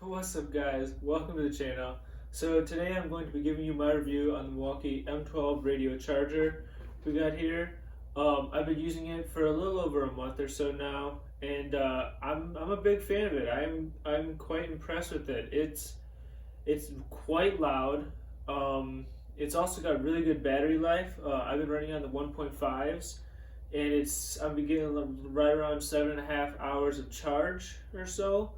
What's up guys, welcome to the channel. So today I'm going to be giving you my review on the Milwaukee M12 radio charger we got here. I've been using it for a little over a month or so now, and I'm a big fan of it. I'm quite impressed with it. It's quite loud. It's also got really good battery life. I've been running on the 1.5s, and I'm getting right around 7.5 hours of charge or so.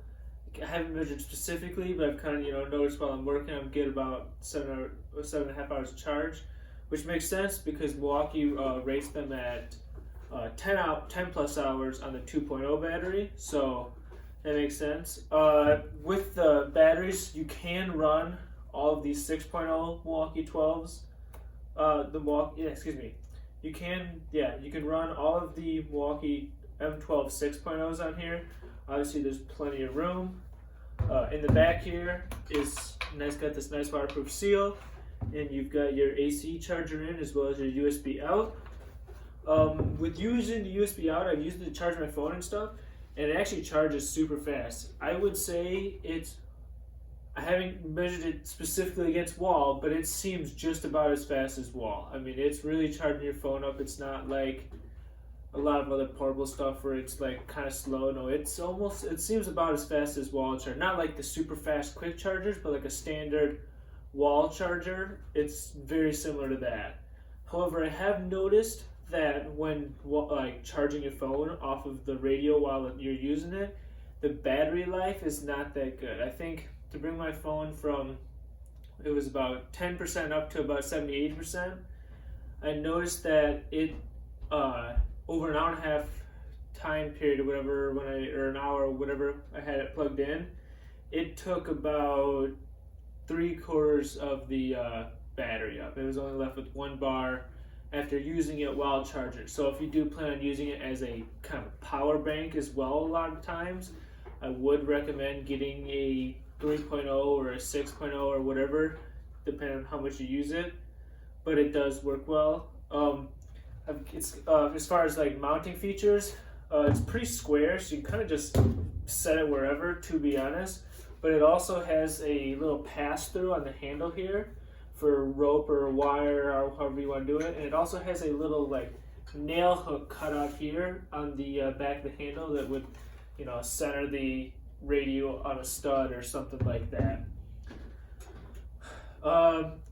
I haven't measured specifically, but I've kind of noticed while I'm working, I'm getting about 7.5 hours of charge, which makes sense because Milwaukee rates them at 10 plus hours on the 2.0 battery, so that makes sense. With the batteries, you can run all of these 6.0 Milwaukee 12s. You can run all of the Milwaukee M12 6.0s on here. Obviously, there's plenty of room. In the back here is got this nice waterproof seal, and you've got your AC charger in as well as your USB out. With using the USB out, I've used it to charge my phone and stuff, and it actually charges super fast. I would say I haven't measured it specifically against wall, but it seems just about as fast as wall. I mean, it's really charging your phone up. It's not like a lot of other portable stuff where it's like kind of slow. No, it seems about as fast as wall charger. Not like the super fast quick chargers, but like a standard wall charger. It's very similar to that. However, I have noticed that when like charging your phone off of the radio while you're using it, the battery life is not that good. I think to bring my phone from, it was about 10% up to about 70-80%, I noticed that it over an hour and a half time period or whatever, or an hour or whatever I had it plugged in, it took about 3/4 of the battery up. It was only left with 1 bar after using it while charging. So if you do plan on using it as a kind of power bank as well, a lot of times, I would recommend getting a 3.0 or a 6.0 or whatever, depending on how much you use it. But it does work well. As far as like mounting features, it's pretty square, so you kind of just set it wherever, to be honest. But it also has a little pass-through on the handle here for rope or wire or however you want to do it. And it also has a little like nail hook cut out here on the back of the handle that would, center the radio on a stud or something like that.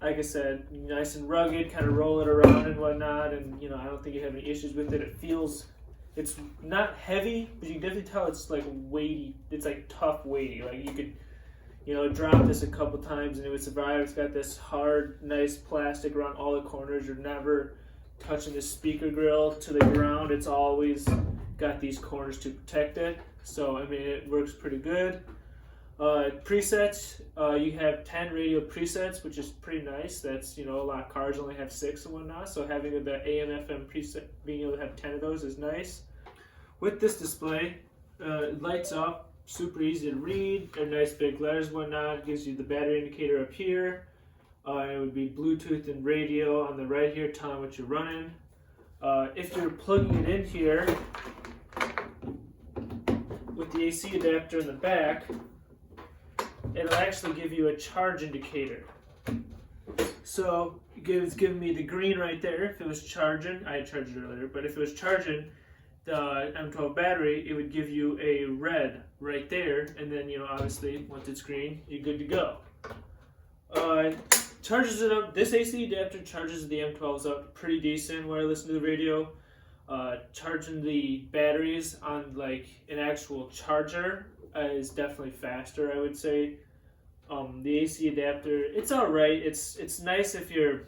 Like I said, nice and rugged, kind of roll it around and whatnot, and I don't think you have any issues with it. It's not heavy, but you can definitely tell it's like weighty. It's like tough weighty. Like you could, drop this a couple times and it would survive. It's got this hard, nice plastic around all the corners. You're never touching the speaker grill to the ground. It's always got these corners to protect it. So, I mean, it works pretty good. Presets, you have 10 radio presets, which is pretty nice. That's, a lot of cars only have 6 and whatnot, so having the AM FM preset, being able to have 10 of those is nice. With this display, it lights up, super easy to read, they're nice big letters and whatnot. It gives you the battery indicator up here. It would be Bluetooth and radio on the right here, telling what you're running. If you're plugging it in here with the AC adapter in the back, it'll actually give you a charge indicator. So it's giving me the green right there. If it was charging, I had charged it earlier, but if it was charging the M12 battery, it would give you a red right there, and then obviously once it's green, you're good to go. Charges it up. This AC adapter charges the M12s up pretty decent when I listen to the radio. Charging the batteries on like an actual charger is definitely faster, I would say. The AC adapter, it's alright. It's nice if you're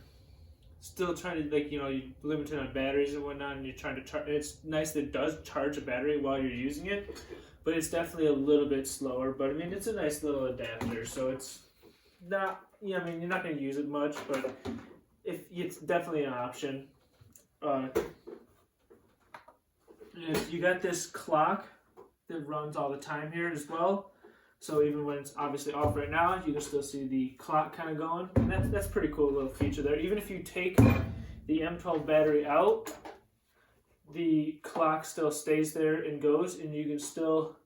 still trying to you're limited on batteries and whatnot, and you're trying to charge. It's nice that it does charge a battery while you're using it, but it's definitely a little bit slower. But I mean, it's a nice little adapter, so it's not. You're not going to use it much, but it's definitely an option. You got this clock that runs all the time here as well. So even when it's obviously off right now, you can still see the clock kind of going. And that's pretty cool little feature there. Even if you take the M12 battery out, the clock still stays there and goes, and you can still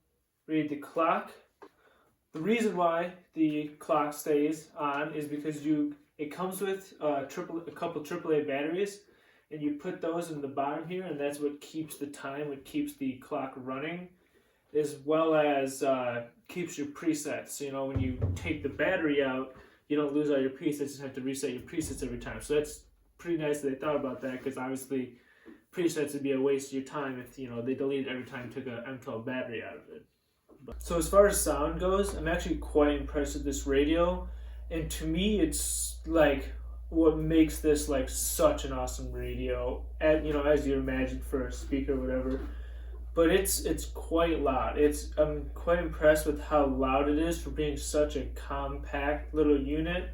read the clock The reason why the clock stays on is because it comes with a couple AAA batteries, and you put those in the bottom here, and that's what keeps the time, what keeps the clock running, as well as keeps your presets. So, you know, when you take the battery out, you don't lose all your presets, you just have to reset your presets every time. So that's pretty nice that they thought about that, because obviously presets would be a waste of your time if, you know, they deleted every time you took a M12 battery out of it. So as far as sound goes, I'm actually quite impressed with this radio, and to me it's like what makes this like such an awesome radio, you know, as you imagine for a speaker or whatever. But it's quite loud. I'm quite impressed with how loud it is for being such a compact little unit.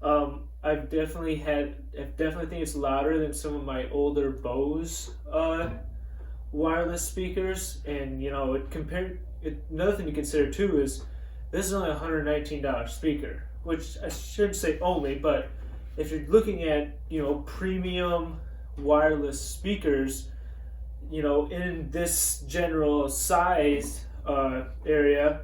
I definitely think it's louder than some of my older Bose wireless speakers, and you know, another thing to consider too is this is only a $119 speaker, which I shouldn't say only, but if you're looking at, you know, premium wireless speakers, you know, in this general size area,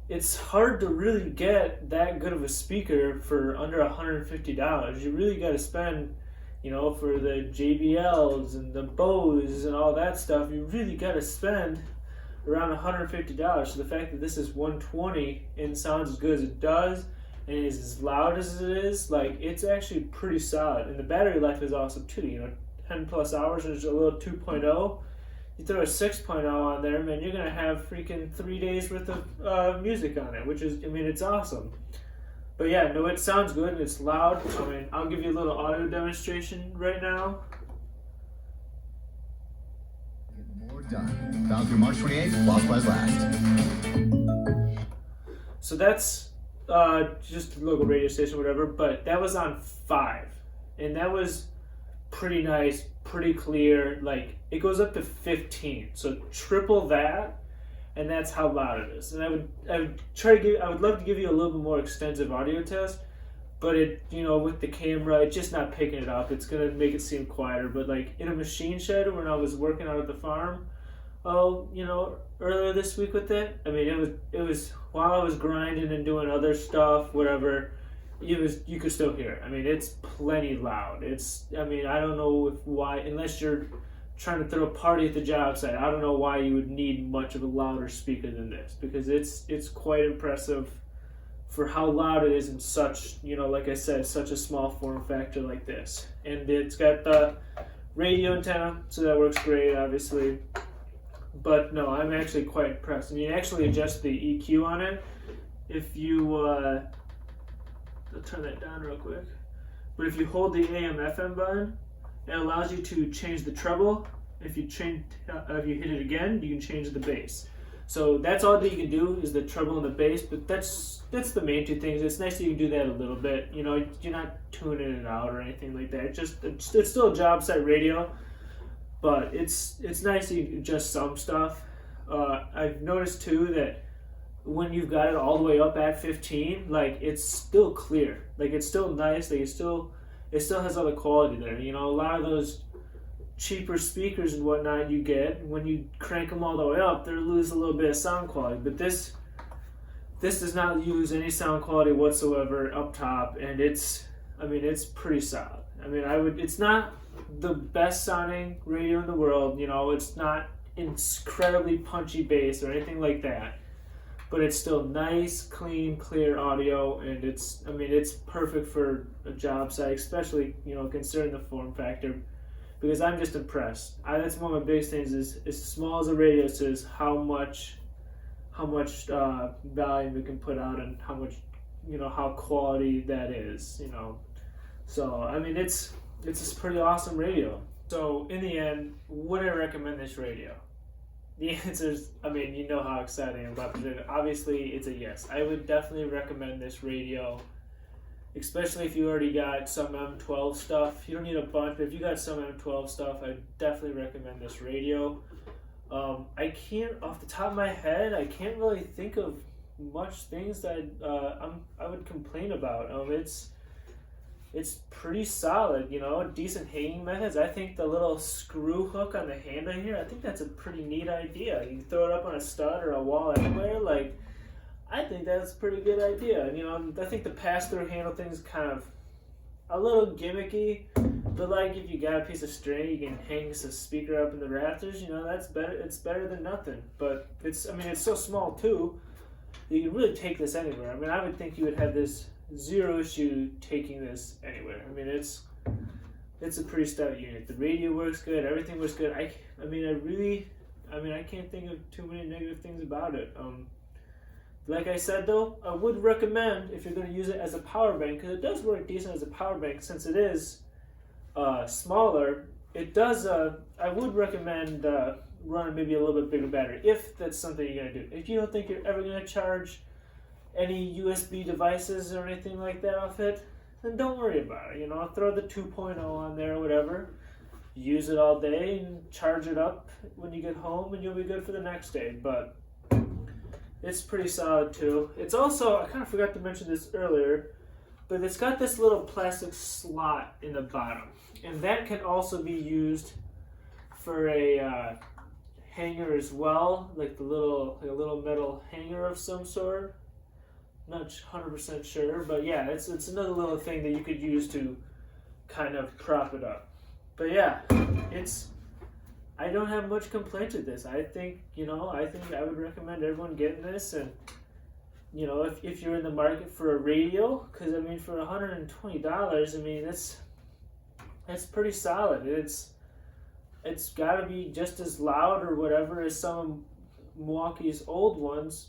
it's hard to really get that good of a speaker for under $150. You really got to spend, you know, for the JBLs and the Bose and all that stuff, you really got to spend around $150. So the fact that this is $120 and sounds as good as it does and is as loud as it is, like, it's actually pretty solid. And the battery life is awesome too, you know, 10 plus hours, and there's a little 2.0. You throw a 6.0 on there, man, you're gonna have freaking 3 days worth of music on it, which is, I mean, it's awesome. But yeah, no, it sounds good and it's loud. I mean, I'll give you a little audio demonstration right now. More done. Found through March 28th, while supplies last. So that's just a local radio station, whatever, but that was on 5. And that was pretty nice, pretty clear. Like, it goes up to 15, so triple that, and that's how loud it is. And I would love to give you a little bit more extensive audio test, but it, you know, with the camera, it's just not picking it up. It's gonna make it seem quieter. But like in a machine shed when I was working out at the farm, you know, earlier this week with it, I mean, it was while I was grinding and doing other stuff, whatever. You could still hear it. I mean, it's plenty loud. I mean, I don't know why, unless you're trying to throw a party at the job site, I don't know why you would need much of a louder speaker than this, because it's quite impressive for how loud it is in such, you know, like I said, such a small form factor like this. And it's got the radio antenna, so that works great, obviously. But no, I'm actually quite impressed. And you actually adjust the EQ on it. If you I'll turn that down real quick. But if you hold the AM/FM button, it allows you to change the treble. If you hit it again, you can change the bass. So that's all that you can do is the treble and the bass. But that's the main two things. It's nice that you can do that a little bit. You know, you're not tuning it out or anything like that. It's still a job site radio, but it's nice that you can adjust some stuff. I've noticed too that when you've got it all the way up at 15, like, it's still clear. Like, it's still nice. Like, it still has all the quality there. You know, a lot of those cheaper speakers and whatnot you get, when you crank them all the way up, they lose a little bit of sound quality. But this does not use any sound quality whatsoever up top, and it's pretty solid. I mean, it's not the best sounding radio in the world. You know, it's not incredibly punchy bass or anything like that. But it's still nice, clean, clear audio, and it's perfect for a job site, especially, you know, considering the form factor, because I'm just impressed. That's one of my biggest things is, as small as a radio is, how much volume it can put out, and how much, you know, how quality that is, you know. So, I mean, it's a pretty awesome radio. So, in the end, would I recommend this radio? The answer is, I mean, you know how excited I am about this radio. Obviously, it's a yes. I would definitely recommend this radio, especially if you already got some M12 stuff. You don't need a bunch, but if you got some M12 stuff, I definitely recommend this radio. I can't, off the top of my head, I can't really think of much things that I would complain about. It's pretty solid, you know, decent hanging methods. I think the little screw hook on the handle here, I think that's a pretty neat idea. You can throw it up on a stud or a wall anywhere. Like, I think that's a pretty good idea. You know, I think the pass-through handle thing is kind of a little gimmicky, but like if you got a piece of string, you can hang a speaker up in the rafters. You know, that's better. It's better than nothing. But it's so small too. You can really take this anywhere. I mean, I would think you would have this zero issue taking this anywhere. I mean, it's a pretty stout unit. The radio works good. Everything works good. I can't think of too many negative things about it. Like I said though, I would recommend if you're going to use it as a power bank, because it does work decent as a power bank since it is smaller. It does. I would recommend running maybe a little bit bigger battery if that's something you're going to do. If you don't think you're ever going to charge any USB devices or anything like that off it, then don't worry about it. You know, throw the 2.0 on there or whatever. Use it all day and charge it up when you get home, and you'll be good for the next day. But it's pretty solid too. It's also, I kind of forgot to mention this earlier, but it's got this little plastic slot in the bottom, and that can also be used for a hanger as well, like a little metal hanger of some sort. Not 100% sure, but yeah, it's another little thing that you could use to kind of prop it up. But yeah, I don't have much complaints with this. I think I would recommend everyone getting this, and you know, if you're in the market for a radio, because I mean, for $120, I mean that's pretty solid. It's got to be just as loud or whatever as some of Milwaukee's old ones,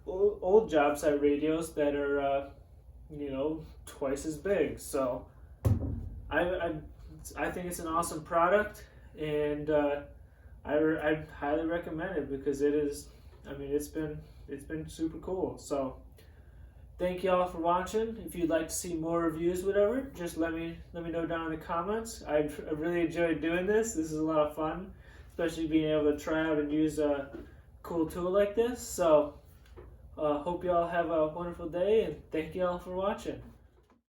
old job site radios that are twice as big. So I think it's an awesome product, and I highly recommend it because it is. I mean, it's been super cool. So thank you all for watching. If you'd like to see more reviews, whatever, just let me know down in the comments. I really enjoyed doing this. This is a lot of fun, especially being able to try out and use a cool tool like this. So hope you all have a wonderful day, and thank you all for watching.